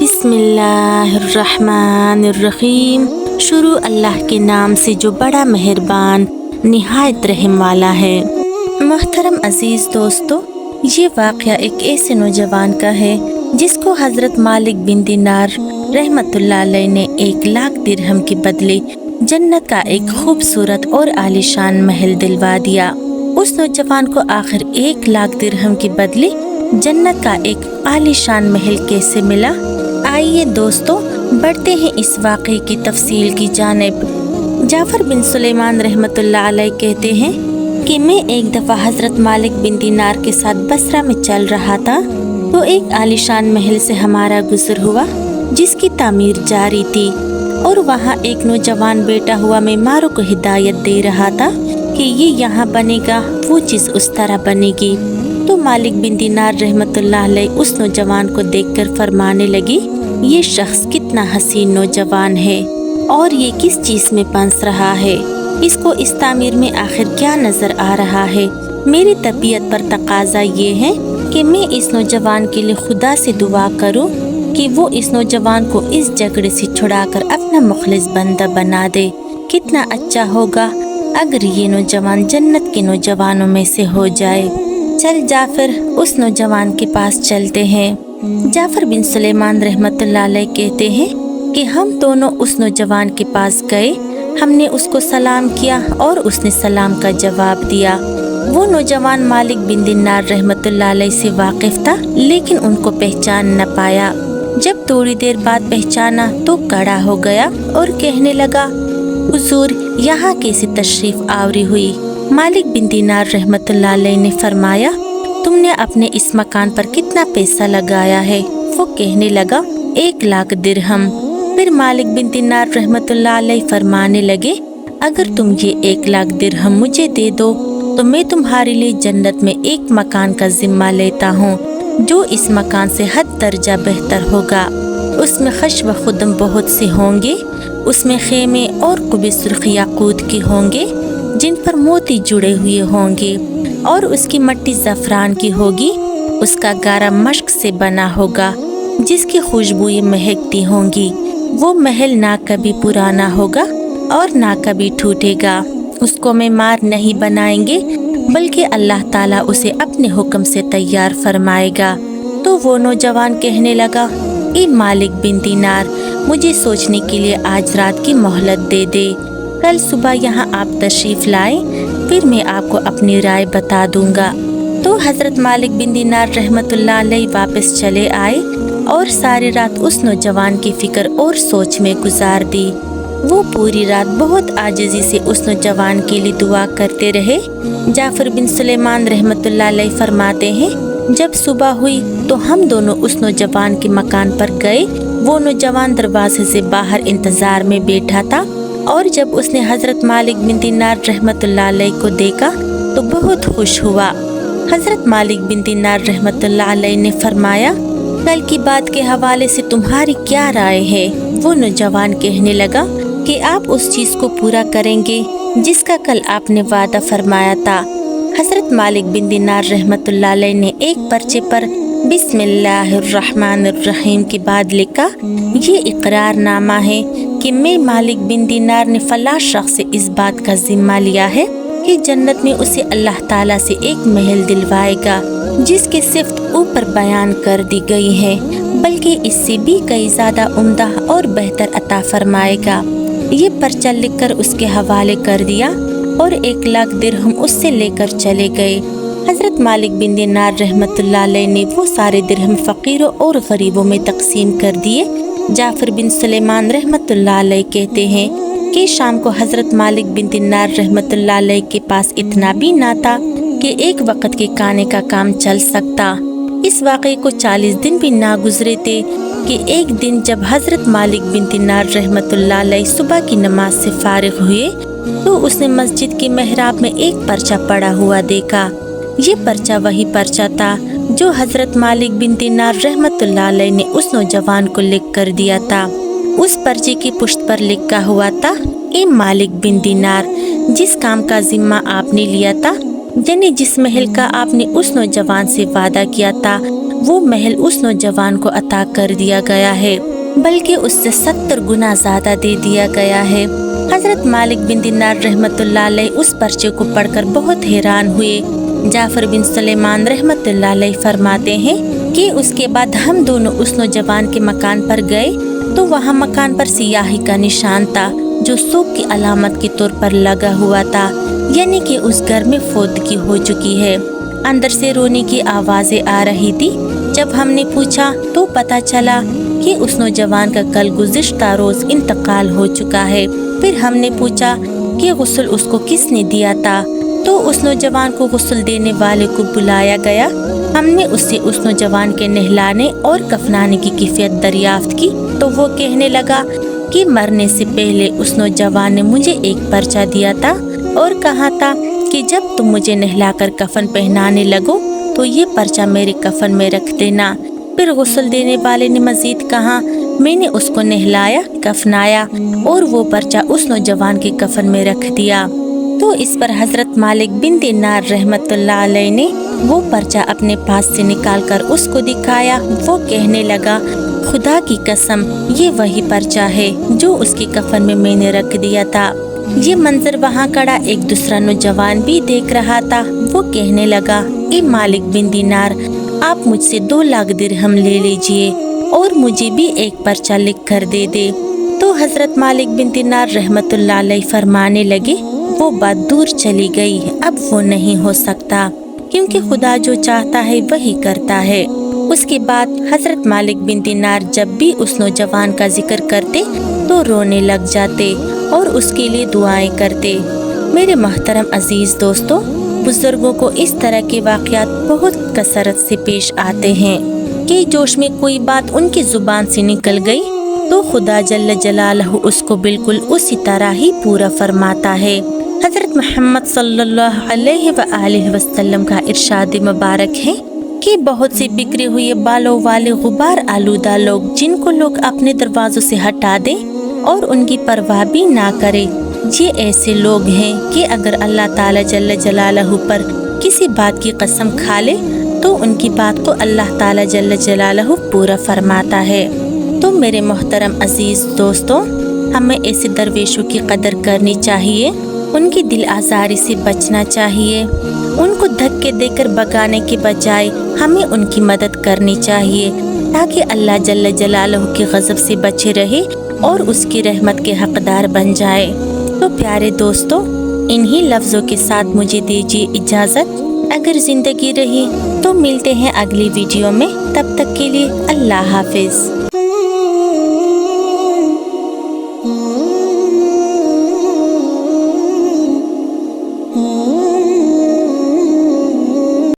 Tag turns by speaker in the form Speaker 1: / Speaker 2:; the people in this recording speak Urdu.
Speaker 1: بسم اللہ الرحمن الرحیم۔ شروع اللہ کے نام سے جو بڑا مہربان نہایت رحم والا ہے۔ محترم عزیز دوستو، یہ واقعہ ایک ایسے نوجوان کا ہے جس کو حضرت مالک بن دینار رحمت اللہ علیہ نے 1,00,000 درہم کے بدلے جنت کا ایک خوبصورت اور عالیشان محل دلوا دیا۔ اس نوجوان کو آخر 1,00,000 درہم کے بدلے جنت کا ایک عالیشان محل کیسے ملا؟ آئیے دوستو بڑھتے ہیں اس واقعے کی تفصیل کی جانب۔ جعفر بن سلیمان رحمت اللہ علیہ کہتے ہیں کہ میں ایک دفعہ حضرت مالک بن دینار کے ساتھ بصرہ میں چل رہا تھا تو ایک عالیشان محل سے ہمارا گزر ہوا جس کی تعمیر جاری تھی، اور وہاں ایک نوجوان بیٹا ہوا معماروں کو ہدایت دے رہا تھا کہ یہ یہاں بنے گا، وہ چیز اس طرح بنے گی۔ تو مالک بن دینار رحمت اللہ علیہ اس نوجوان کو دیکھ کر فرمانے لگی، یہ شخص کتنا حسین نوجوان ہے اور یہ کس چیز میں پنس رہا ہے، اس کو اس تعمیر میں آخر کیا نظر آ رہا ہے۔ میری طبیعت پر تقاضا یہ ہے کہ میں اس نوجوان کے لیے خدا سے دعا کروں کہ وہ اس نوجوان کو اس جھگڑے سے چھڑا کر اپنا مخلص بندہ بنا دے۔ کتنا اچھا ہوگا اگر یہ نوجوان جنت کے نوجوانوں میں سے ہو جائے۔ چل جعفر، اس نوجوان کے پاس چلتے ہیں۔ جعفر بن سلیمان رحمت اللہ علیہ کہتے ہیں کہ ہم دونوں اس نوجوان کے پاس گئے، ہم نے اس کو سلام کیا اور اس نے سلام کا جواب دیا۔ وہ نوجوان مالک بن دینار رحمت اللہ علیہ سے واقف تھا لیکن ان کو پہچان نہ پایا۔ جب تھوڑی دیر بعد پہچانا تو کھڑا ہو گیا اور کہنے لگا، حضور یہاں کیسے تشریف آوری ہوئی؟ مالک بن دینار رحمت اللہ علیہ نے فرمایا، تم نے اپنے اس مکان پر کتنا پیسہ لگایا ہے؟ وہ کہنے لگا، 1,00,000 درہم۔ پھر مالک بن دینار رحمت اللہ علیہ فرمانے لگے، اگر تم یہ 1,00,000 درہم مجھے دے دو تو میں تمہارے لیے جنت میں ایک مکان کا ذمہ لیتا ہوں جو اس مکان سے 10 درجہ بہتر ہوگا۔ اس میں خش و خدم بہت سے ہوں گے، اس میں خیمے اور قبے سرخ یاقوت کے ہوں گے جن پر موتی جڑے ہوئے ہوں گے، اور اس کی مٹی زعفران کی ہوگی، اس کا گارا مشک سے بنا ہوگا جس کی خوشبوئیں مہکتی ہوں گی۔ وہ محل نہ کبھی پرانا ہوگا اور نہ کبھی ٹوٹے گا۔ اس کو معمار نہیں بنائیں گے بلکہ اللہ تعالیٰ اسے اپنے حکم سے تیار فرمائے گا۔ تو وہ نوجوان کہنے لگا، اے مالک بن دینار، مجھے سوچنے کے لیے آج رات کی مہلت دے دے، کل صبح یہاں آپ تشریف لائیں، پھر میں آپ کو اپنی رائے بتا دوں گا۔ تو حضرت مالک بن دینار رحمت اللہ علیہ واپس چلے آئے اور ساری رات اس نوجوان کی فکر اور سوچ میں گزار دی۔ وہ پوری رات بہت عاجزی سے اس نوجوان کے لیے دعا کرتے رہے۔ جعفر بن سلیمان رحمت اللہ علیہ فرماتے ہیں، جب صبح ہوئی تو ہم دونوں اس نوجوان کے مکان پر گئے۔ وہ نوجوان دروازے سے باہر انتظار میں بیٹھا تھا، اور جب اس نے حضرت مالک بن دینار رحمت اللہ علیہ کو دیکھا تو بہت خوش ہوا۔ حضرت مالک بن دینار رحمت اللہ علیہ نے فرمایا، کل کی بات کے حوالے سے تمہاری کیا رائے ہے؟ وہ نوجوان کہنے لگا کہ آپ اس چیز کو پورا کریں گے جس کا کل آپ نے وعدہ فرمایا تھا۔ حضرت مالک بن دینار رحمت اللہ علیہ نے ایک پرچے پر بسم اللہ الرحمن الرحیم کے بعد لکھا، یہ اقرار نامہ ہے کہ میں مالک بن دینار نے فلاں شخص سے اس بات کا ذمہ لیا ہے کہ جنت میں اسے اللہ تعالیٰ سے ایک محل دلوائے گا جس کی صفت اوپر بیان کر دی گئی ہے، بلکہ اس سے بھی کئی زیادہ عمدہ اور بہتر عطا فرمائے گا۔ یہ پرچہ لکھ کر اس کے حوالے کر دیا اور 1,00,000 درہم اس سے لے کر چلے گئے۔ حضرت مالک بن دینار رحمت اللہ علیہ نے وہ سارے درہم فقیروں اور غریبوں میں تقسیم کر دیے۔ جعفر بن سلیمان رحمت اللہ علیہ کہتے ہیں کہ شام کو حضرت مالک بن دینار رحمت اللہ علیہ کے پاس اتنا بھی نہ تھا کہ ایک وقت کے کھانے کا کام چل سکتا۔ اس واقعے کو 40 دن بھی نہ گزرے تھے کہ ایک دن جب حضرت مالک بن دینار رحمت اللہ علیہ صبح کی نماز سے فارغ ہوئے تو اس نے مسجد کے محراب میں ایک پرچہ پڑا ہوا دیکھا۔ یہ پرچہ وہی پرچہ تھا جو حضرت مالک بن دینار رحمت اللہ علیہ نے اس نوجوان کو لکھ کر دیا تھا۔ اس پرچے کی پشت پر لکھا ہوا تھا، اے مالک بن دینار، جس کام کا ذمہ آپ نے لیا تھا، یعنی جس محل کا آپ نے اس نوجوان سے وعدہ کیا تھا، وہ محل اس نوجوان کو عطا کر دیا گیا ہے، بلکہ اس سے 70 گنا زیادہ دے دیا گیا ہے۔ حضرت مالک بن دینار رحمت اللہ علیہ اس پرچے کو پڑھ کر بہت حیران ہوئے۔ جعفر بن سلیمان رحمت اللہ علیہ فرماتے ہیں کہ اس کے بعد ہم دونوں اس نوجوان کے مکان پر گئے تو وہاں مکان پر سیاہی کا نشان تھا جو سوگ کی علامت کے طور پر لگا ہوا تھا، یعنی کہ اس گھر میں فوتگی ہو چکی ہے۔ اندر سے رونے کی آوازیں آ رہی تھی۔ جب ہم نے پوچھا تو پتہ چلا کہ اس نوجوان کا کل گزشتہ روز انتقال ہو چکا ہے۔ پھر ہم نے پوچھا کہ غسل اس کو کس نے دیا تھا، تو اس نوجوان کو غسل دینے والے کو بلایا گیا۔ ہم نے اس سے اس نوجوان کے نہلانے اور کفنانے کی کیفیت دریافت کی تو وہ کہنے لگا کہ مرنے سے پہلے اس نوجوان نے مجھے ایک پرچہ دیا تھا اور کہا تھا کہ جب تم مجھے نہلا کر کفن پہنانے لگو تو یہ پرچہ میرے کفن میں رکھ دینا۔ پھر غسل دینے والے نے مزید کہا، میں نے اس کو نہلایا، کفنایا اور وہ پرچہ اس نوجوان کے کفن میں رکھ دیا۔ تو اس پر حضرت مالک بن دینار رحمت اللہ علیہ نے وہ پرچہ اپنے پاس سے نکال کر اس کو دکھایا۔ وہ کہنے لگا، خدا کی قسم یہ وہی پرچہ ہے جو اس کے کفن میں نے رکھ دیا تھا۔ یہ منظر وہاں کھڑا ایک دوسرا نوجوان بھی دیکھ رہا تھا۔ وہ کہنے لگا، اے مالک بن دینار، آپ مجھ سے 2 لاکھ درہم لے لیجئے اور مجھے بھی ایک پرچہ لکھ کر دے دے۔ تو حضرت مالک بن دینار رحمت اللہ علیہ فرمانے لگے، وہ بات دور چلی گئی، اب وہ نہیں ہو سکتا، کیونکہ خدا جو چاہتا ہے وہی کرتا ہے۔ اس کے بعد حضرت مالک بن دینار جب بھی اس نوجوان کا ذکر کرتے تو رونے لگ جاتے اور اس کے لیے دعائیں کرتے۔ میرے محترم عزیز دوستو، بزرگوں کو اس طرح کے واقعات بہت کثرت سے پیش آتے ہیں کہ جوش میں کوئی بات ان کی زبان سے نکل گئی تو خدا جل جلالہ اس کو بالکل اسی طرح ہی پورا فرماتا ہے۔ حضرت محمد صلی اللہ علیہ وآلہ وسلم کا ارشاد مبارک ہے کہ بہت سے بکھرے ہوئے بالوں والے غبار آلودہ لوگ جن کو لوگ اپنے دروازوں سے ہٹا دیں اور ان کی پرواہ بھی نہ کرے، یہ ایسے لوگ ہیں کہ اگر اللہ تعالی جل جلالہ پر کسی بات کی قسم کھا لے تو ان کی بات کو اللہ تعالی جل جلالہ پورا فرماتا ہے۔ تو میرے محترم عزیز دوستوں، ہمیں ایسے درویشوں کی قدر کرنی چاہیے، ان کی دل آزاری سے بچنا چاہیے، ان کو دھکے دے کر بگانے کے بجائے ہمیں ان کی مدد کرنی چاہیے تاکہ اللہ جل جلالہ کے غضب سے بچے رہے اور اس کی رحمت کے حقدار بن جائے۔ تو پیارے دوستو، انہی لفظوں کے ساتھ مجھے دیجیے اجازت۔ اگر زندگی رہی تو ملتے ہیں اگلی ویڈیو میں، تب تک کے لیے اللہ حافظ۔